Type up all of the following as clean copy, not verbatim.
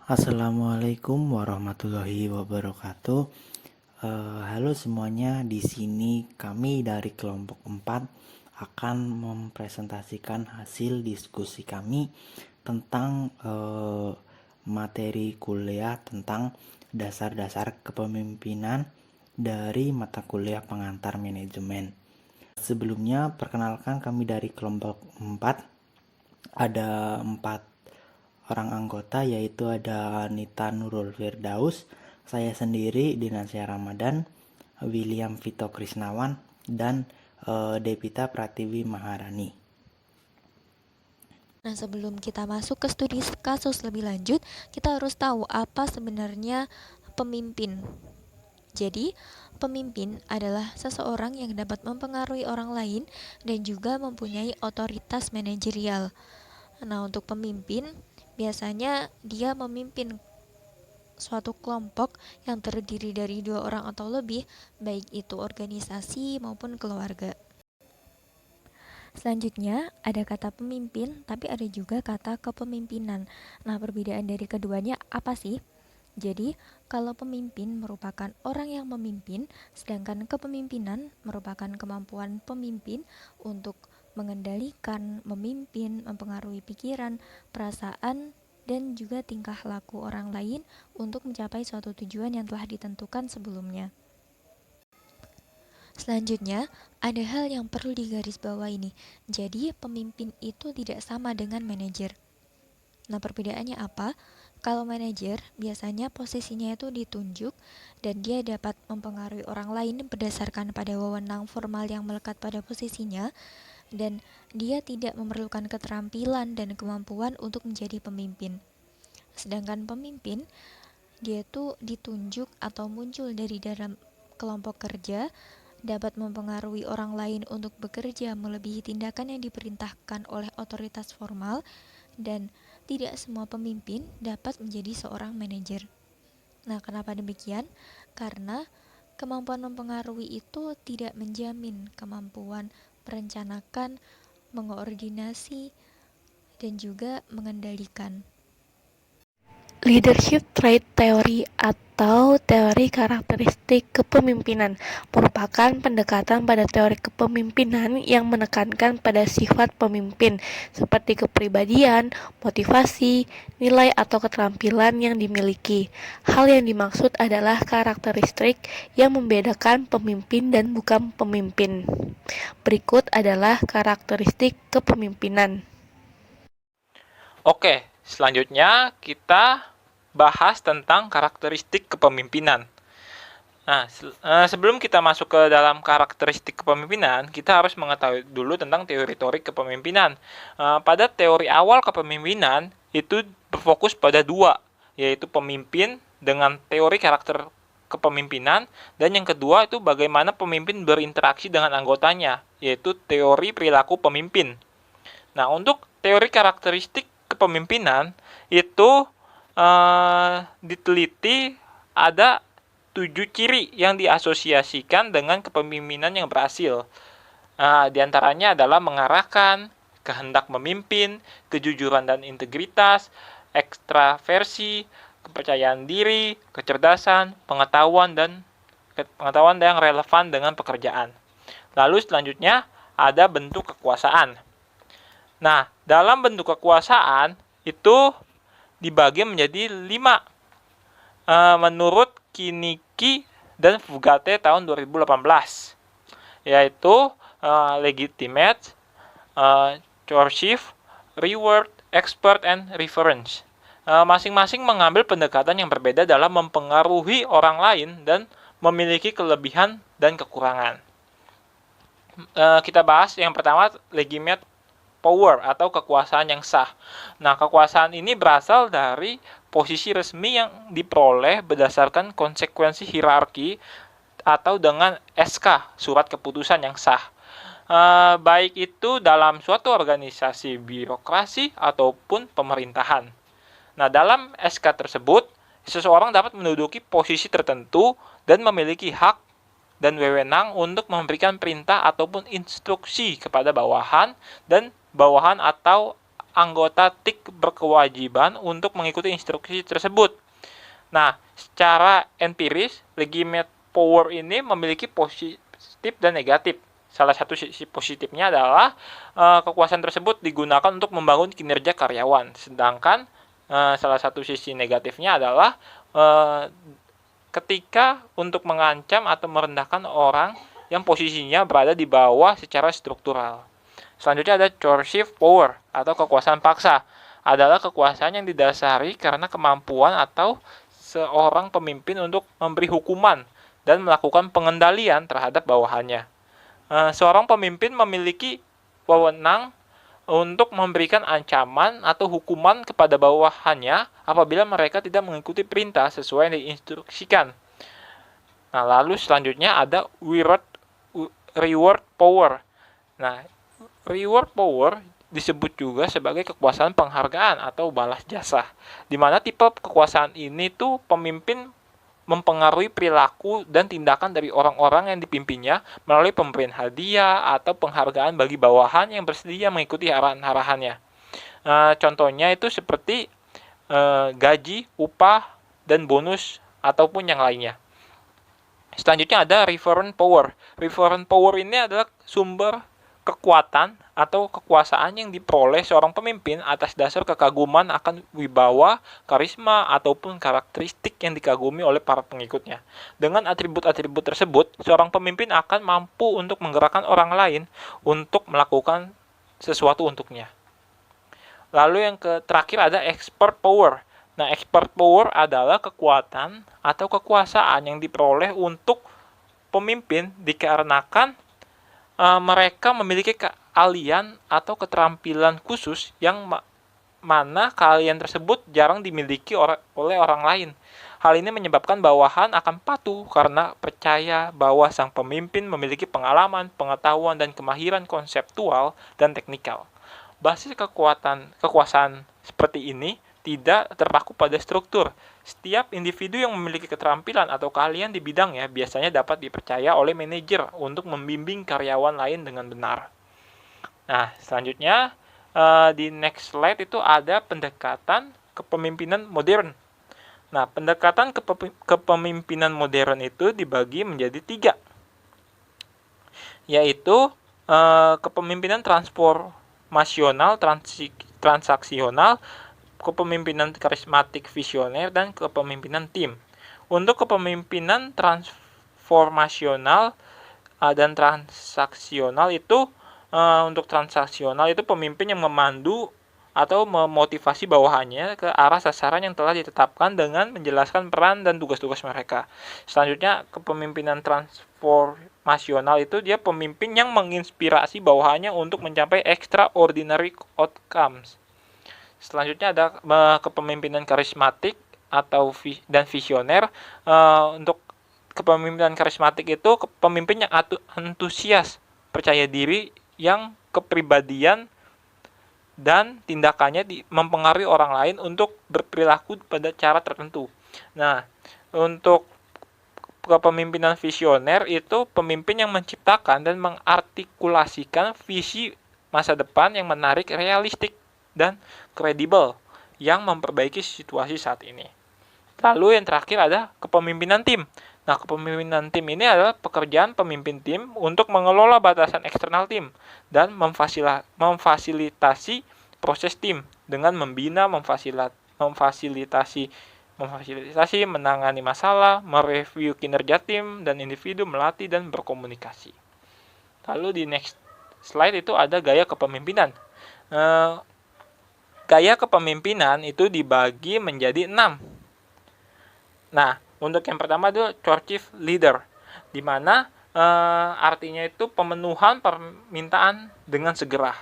Assalamualaikum warahmatullahi wabarakatuh. Halo semuanya, di sini kami dari kelompok 4 akan mempresentasikan hasil diskusi kami tentang materi kuliah tentang dasar-dasar kepemimpinan dari mata kuliah pengantar manajemen. Sebelumnya, perkenalkan kami dari kelompok 4. Ada 4 orang anggota, yaitu ada Nita Nurul Firdaus, saya sendiri Dinasya Ramadan, William Vito Krisnawan, dan Devita Pratiwi Maharani. Nah, sebelum kita masuk ke studi kasus lebih lanjut, kita harus tahu apa sebenarnya pemimpin. Jadi, pemimpin adalah seseorang yang dapat mempengaruhi orang lain dan juga mempunyai otoritas manajerial. Nah, untuk pemimpin, biasanya dia memimpin suatu kelompok yang terdiri dari 2 orang atau lebih, baik itu organisasi maupun keluarga. Selanjutnya, ada kata pemimpin, tapi ada juga kata kepemimpinan. Nah, perbedaan dari keduanya apa sih? Jadi, kalau pemimpin merupakan orang yang memimpin, sedangkan kepemimpinan merupakan kemampuan pemimpin untuk mengendalikan, memimpin, mempengaruhi pikiran, perasaan, dan juga tingkah laku orang lain untuk mencapai suatu tujuan yang telah ditentukan sebelumnya. Selanjutnya, ada hal yang perlu digarisbawahi nih. Jadi, pemimpin itu tidak sama dengan manajer. Nah, perbedaannya apa? Kalau manajer, biasanya posisinya itu ditunjuk dan dia dapat mempengaruhi orang lain berdasarkan pada wewenang formal yang melekat pada posisinya, dan dia tidak memerlukan keterampilan dan kemampuan untuk menjadi pemimpin. Sedangkan pemimpin, dia tuh ditunjuk atau muncul dari dalam kelompok kerja, dapat mempengaruhi orang lain untuk bekerja melebihi tindakan yang diperintahkan oleh otoritas formal, dan tidak semua pemimpin dapat menjadi seorang manajer. Nah, kenapa demikian? Karena kemampuan mempengaruhi itu tidak menjamin kemampuan merencanakan, mengoordinasi, dan juga mengendalikan. Leadership Trait Theory atau teori karakteristik kepemimpinan merupakan pendekatan pada teori kepemimpinan yang menekankan pada sifat pemimpin seperti kepribadian, motivasi, nilai atau keterampilan yang dimiliki. Hal yang dimaksud adalah karakteristik yang membedakan pemimpin dan bukan pemimpin. Berikut adalah karakteristik kepemimpinan. Oke, selanjutnya kita bahas tentang karakteristik kepemimpinan. Nah, sebelum kita masuk ke dalam karakteristik kepemimpinan, kita harus mengetahui dulu tentang teori-teori kepemimpinan. Pada teori awal kepemimpinan, itu berfokus pada 2, yaitu pemimpin dengan teori karakter kepemimpinan, dan yang kedua itu bagaimana pemimpin berinteraksi dengan anggotanya, yaitu teori perilaku pemimpin. Nah, untuk teori karakteristik kepemimpinan itu diteliti ada 7 ciri yang diasosiasikan dengan kepemimpinan yang berhasil. Di antaranya adalah mengarahkan, kehendak memimpin, kejujuran dan integritas, ekstraversi, kepercayaan diri, kecerdasan, pengetahuan yang relevan dengan pekerjaan. Lalu selanjutnya ada bentuk kekuasaan. Nah, dalam bentuk kekuasaan itu dibagi menjadi 5 menurut Kiniki dan Fugate tahun 2018, yaitu legitimate, coercive, reward, expert, and reference. Masing-masing mengambil pendekatan yang berbeda dalam mempengaruhi orang lain dan memiliki kelebihan dan kekurangan. Kita bahas yang pertama, legitimate power atau kekuasaan yang sah. Nah, kekuasaan ini berasal dari posisi resmi yang diperoleh berdasarkan konsekuensi hierarki atau dengan SK, surat keputusan yang sah. Baik itu dalam suatu organisasi birokrasi ataupun pemerintahan. Nah, dalam SK tersebut, seseorang dapat menduduki posisi tertentu dan memiliki hak dan wewenang untuk memberikan perintah ataupun instruksi kepada bawahan atau anggota TIK berkewajiban untuk mengikuti instruksi tersebut. Nah, secara empiris, legitimate power ini memiliki positif dan negatif. Salah satu sisi positifnya adalah kekuasaan tersebut digunakan untuk membangun kinerja karyawan. Sedangkan salah satu sisi negatifnya adalah ketika untuk mengancam atau merendahkan orang yang posisinya berada di bawah secara struktural. Selanjutnya ada coercive power atau kekuasaan paksa. Adalah kekuasaan yang didasari karena kemampuan atau seorang pemimpin untuk memberi hukuman dan melakukan pengendalian terhadap bawahannya. Seorang pemimpin memiliki wewenang untuk memberikan ancaman atau hukuman kepada bawahannya apabila mereka tidak mengikuti perintah sesuai yang diinstruksikan. Nah, lalu selanjutnya ada reward power. Nah, reward power disebut juga sebagai kekuasaan penghargaan atau balas jasa, di mana tipe kekuasaan ini tuh pemimpin mempengaruhi perilaku dan tindakan dari orang-orang yang dipimpinnya melalui pemberian hadiah atau penghargaan bagi bawahan yang bersedia mengikuti arahan-arahannya. Contohnya itu seperti gaji, upah, dan bonus ataupun yang lainnya. Selanjutnya ada referent power. Referent power ini adalah sumber kekuatan atau kekuasaan yang diperoleh seorang pemimpin atas dasar kekaguman akan wibawa, karisma, ataupun karakteristik yang dikagumi oleh para pengikutnya. Dengan atribut-atribut tersebut, seorang pemimpin akan mampu untuk menggerakkan orang lain untuk melakukan sesuatu untuknya. Lalu yang terakhir ada expert power. Nah, expert power adalah kekuatan atau kekuasaan yang diperoleh untuk pemimpin dikarenakan mereka memiliki keahlian atau keterampilan khusus yang mana keahlian tersebut jarang dimiliki oleh orang lain. Hal ini menyebabkan bawahan akan patuh karena percaya bahwa sang pemimpin memiliki pengalaman, pengetahuan, dan kemahiran konseptual dan teknikal. Basis kekuasaan seperti ini tidak terpaku pada struktur. Setiap individu yang memiliki keterampilan atau keahlian di bidangnya biasanya dapat dipercaya oleh manajer untuk membimbing karyawan lain dengan benar. Nah, selanjutnya di next slide itu ada pendekatan kepemimpinan modern. Nah, pendekatan kepemimpinan modern itu dibagi menjadi 3, yaitu kepemimpinan transformasional, transaksional, kepemimpinan karismatik visioner, dan kepemimpinan tim. Untuk kepemimpinan transformasional dan transaksional itu untuk transaksional itu pemimpin yang memandu atau memotivasi bawahannya ke arah sasaran yang telah ditetapkan dengan menjelaskan peran dan tugas-tugas mereka. Selanjutnya kepemimpinan transformasional itu dia pemimpin yang menginspirasi bawahannya untuk mencapai extraordinary outcomes. Selanjutnya ada kepemimpinan karismatik atau dan visioner. Untuk kepemimpinan karismatik itu pemimpin yang antusias, percaya diri, yang kepribadian dan tindakannya mempengaruhi orang lain untuk berperilaku pada cara tertentu. Nah, untuk kepemimpinan visioner itu pemimpin yang menciptakan dan mengartikulasikan visi masa depan yang menarik, realistik, dan kredibel yang memperbaiki situasi saat ini. Lalu yang terakhir ada kepemimpinan tim. Nah, kepemimpinan tim ini adalah pekerjaan pemimpin tim untuk mengelola batasan eksternal tim dan memfasilitasi proses tim dengan membina, memfasilitasi, menangani masalah, mereview kinerja tim dan individu, melatih dan berkomunikasi. Lalu di next slide itu ada gaya kepemimpinan. Gaya kepemimpinan itu dibagi menjadi 6. Nah, untuk yang pertama itu coercive leader, di mana artinya itu pemenuhan permintaan dengan segera.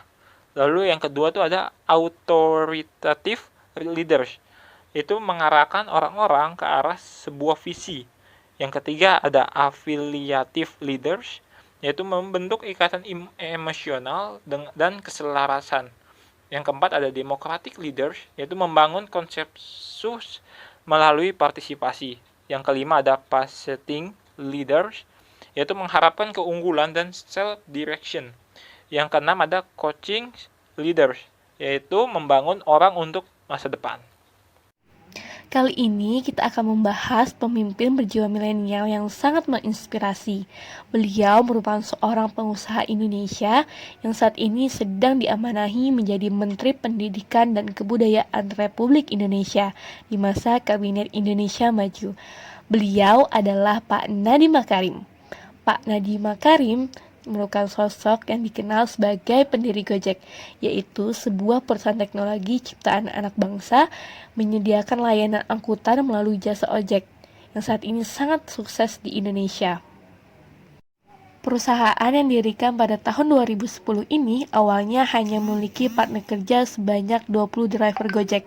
Lalu yang kedua itu ada authoritative leaders, itu mengarahkan orang-orang ke arah sebuah visi. Yang ketiga ada affiliative leaders, yaitu membentuk ikatan emosional dan keselarasan. Yang keempat ada democratic leaders, yaitu membangun konsensus melalui partisipasi. Yang kelima ada pacing leaders, yaitu mengharapkan keunggulan dan self-direction. Yang keenam ada coaching leaders, yaitu membangun orang untuk masa depan. Kali ini kita akan membahas pemimpin berjiwa milenial yang sangat menginspirasi. Beliau merupakan seorang pengusaha Indonesia yang saat ini sedang diamanahi menjadi Menteri Pendidikan dan Kebudayaan Republik Indonesia di masa Kabinet Indonesia Maju. Beliau adalah Pak Nadiem Makarim. Pak Nadiem Makarim merupakan sosok yang dikenal sebagai pendiri Gojek, yaitu sebuah perusahaan teknologi ciptaan anak bangsa menyediakan layanan angkutan melalui jasa ojek yang saat ini sangat sukses di Indonesia. Perusahaan yang didirikan pada tahun 2010 ini awalnya hanya memiliki partner kerja sebanyak 20 driver Gojek.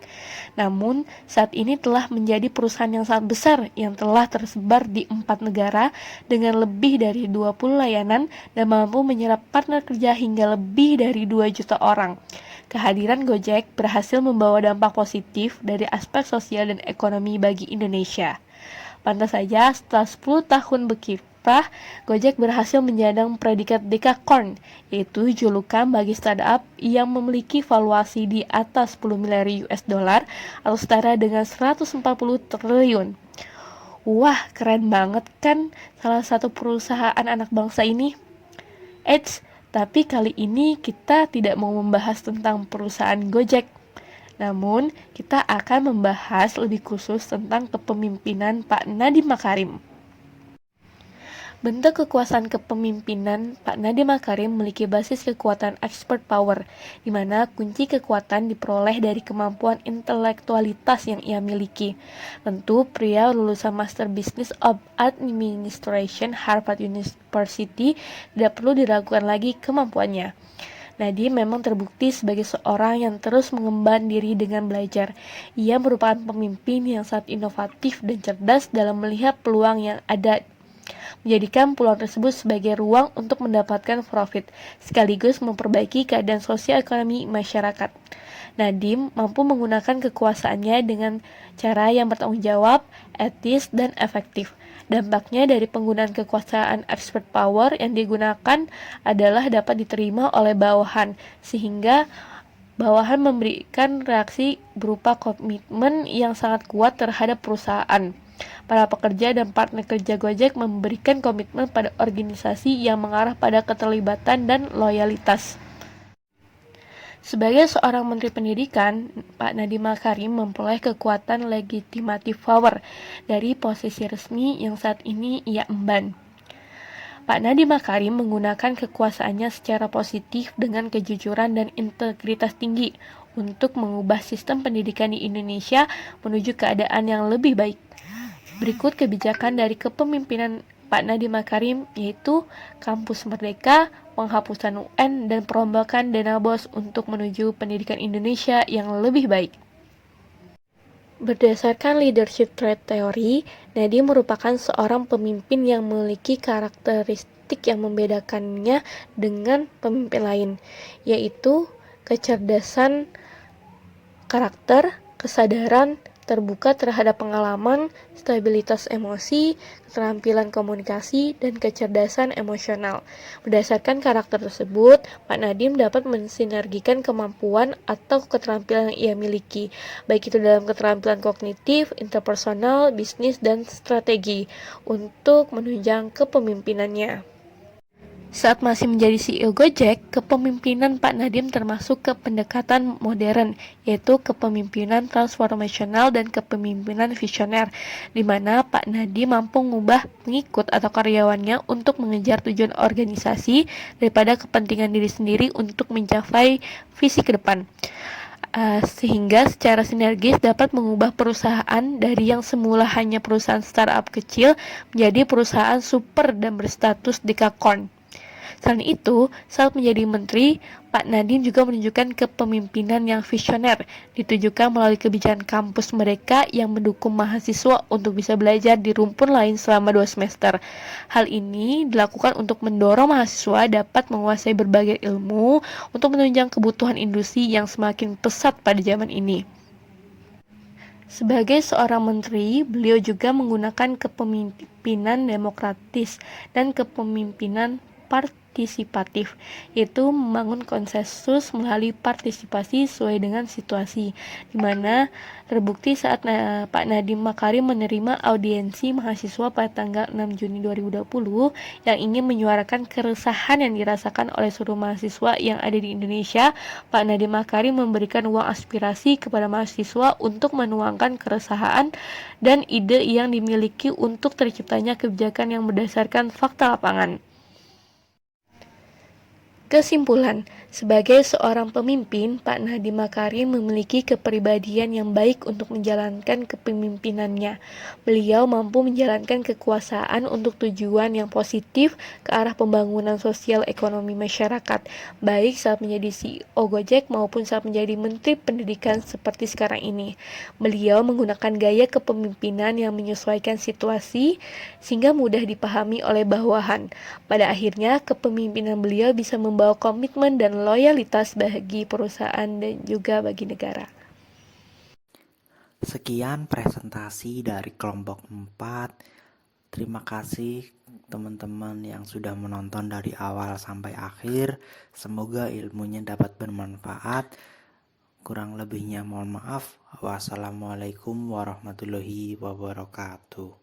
Namun, saat ini telah menjadi perusahaan yang sangat besar yang telah tersebar di 4 negara dengan lebih dari 20 layanan dan mampu menyerap partner kerja hingga lebih dari 2 juta orang. Kehadiran Gojek berhasil membawa dampak positif dari aspek sosial dan ekonomi bagi Indonesia. Pantas saja setelah 10 tahun berkiprah, Gojek berhasil menyandang predikat Dekakorn, yaitu julukan bagi startup yang memiliki valuasi di atas 10 miliar US dollar atau setara dengan 140 triliun. Wah, keren banget kan salah satu perusahaan anak bangsa ini? Eits, tapi kali ini kita tidak mau membahas tentang perusahaan Gojek. Namun, kita akan membahas lebih khusus tentang kepemimpinan Pak Nadiem Makarim. Bentuk kekuasaan kepemimpinan Pak Nadiem Makarim memiliki basis kekuatan expert power, di mana kunci kekuatan diperoleh dari kemampuan intelektualitas yang ia miliki. Tentu, pria lulusan Master Business of Administration Harvard University tidak perlu diragukan lagi kemampuannya. Nadiem memang terbukti sebagai seorang yang terus mengemban diri dengan belajar. Ia merupakan pemimpin yang sangat inovatif dan cerdas dalam melihat peluang yang ada, menjadikan peluang tersebut sebagai ruang untuk mendapatkan profit, sekaligus memperbaiki keadaan sosial ekonomi masyarakat. Nadiem mampu menggunakan kekuasaannya dengan cara yang bertanggung jawab, etis, dan efektif. Dampaknya dari penggunaan kekuasaan expert power yang digunakan adalah dapat diterima oleh bawahan, sehingga bawahan memberikan reaksi berupa komitmen yang sangat kuat terhadap perusahaan. Para pekerja dan partner kerja Gojek memberikan komitmen pada organisasi yang mengarah pada keterlibatan dan loyalitas. Sebagai seorang Menteri Pendidikan, Pak Nadiem Makarim memperoleh kekuatan legislative power dari posisi resmi yang saat ini ia emban. Pak Nadiem Makarim menggunakan kekuasaannya secara positif dengan kejujuran dan integritas tinggi untuk mengubah sistem pendidikan di Indonesia menuju keadaan yang lebih baik. Berikut kebijakan dari kepemimpinan Pak Nadiem Makarim, yaitu Kampus Merdeka, penghapusan UN, dan perombakan dana BOS untuk menuju pendidikan Indonesia yang lebih baik. Berdasarkan leadership trait theory, Nadiem merupakan seorang pemimpin yang memiliki karakteristik yang membedakannya dengan pemimpin lain, yaitu kecerdasan karakter, kesadaran, terbuka terhadap pengalaman, stabilitas emosi, keterampilan komunikasi, dan kecerdasan emosional. Berdasarkan karakter tersebut, Pak Nadiem dapat mensinergikan kemampuan atau keterampilan yang ia miliki, baik itu dalam keterampilan kognitif, interpersonal, bisnis, dan strategi, untuk menunjang kepemimpinannya. Saat masih menjadi CEO Gojek, kepemimpinan Pak Nadiem termasuk ke pendekatan modern, yaitu kepemimpinan transformasional dan kepemimpinan visioner, di mana Pak Nadiem mampu mengubah pengikut atau karyawannya untuk mengejar tujuan organisasi daripada kepentingan diri sendiri untuk mencapai visi ke depan. Sehingga secara sinergis dapat mengubah perusahaan dari yang semula hanya perusahaan startup kecil menjadi perusahaan super dan berstatus Dekakorn. Selain itu, saat menjadi menteri, Pak Nadiem juga menunjukkan kepemimpinan yang visioner, ditujukan melalui kebijakan kampus mereka yang mendukung mahasiswa untuk bisa belajar di rumpun lain selama 2 semester. Hal ini dilakukan untuk mendorong mahasiswa dapat menguasai berbagai ilmu untuk menunjang kebutuhan industri yang semakin pesat pada zaman ini. Sebagai seorang menteri, beliau juga menggunakan kepemimpinan demokratis dan kepemimpinan partisipatif, yaitu membangun konsensus melalui partisipasi sesuai dengan situasi, di mana terbukti saat Pak Nadiem Makarim menerima audiensi mahasiswa pada tanggal 6 Juni 2020 yang ingin menyuarakan keresahan yang dirasakan oleh seluruh mahasiswa yang ada di Indonesia. Pak Nadiem Makarim memberikan ruang aspirasi kepada mahasiswa untuk menuangkan keresahan dan ide yang dimiliki untuk terciptanya kebijakan yang berdasarkan fakta lapangan. Kesimpulan, sebagai seorang pemimpin, Pak Nadiem Makarim memiliki kepribadian yang baik untuk menjalankan kepemimpinannya. Beliau mampu menjalankan kekuasaan untuk tujuan yang positif ke arah pembangunan sosial ekonomi masyarakat, baik saat menjadi CEO Gojek maupun saat menjadi Menteri Pendidikan seperti sekarang ini. Beliau menggunakan gaya kepemimpinan yang menyesuaikan situasi sehingga mudah dipahami oleh bawahan. Pada akhirnya, kepemimpinan beliau bisa membawa komitmen dan loyalitas bagi perusahaan dan juga bagi negara. Sekian presentasi dari kelompok 4. Terima kasih teman-teman yang sudah menonton dari awal sampai akhir. Semoga ilmunya dapat bermanfaat. Kurang lebihnya mohon maaf. Wassalamualaikum warahmatullahi wabarakatuh.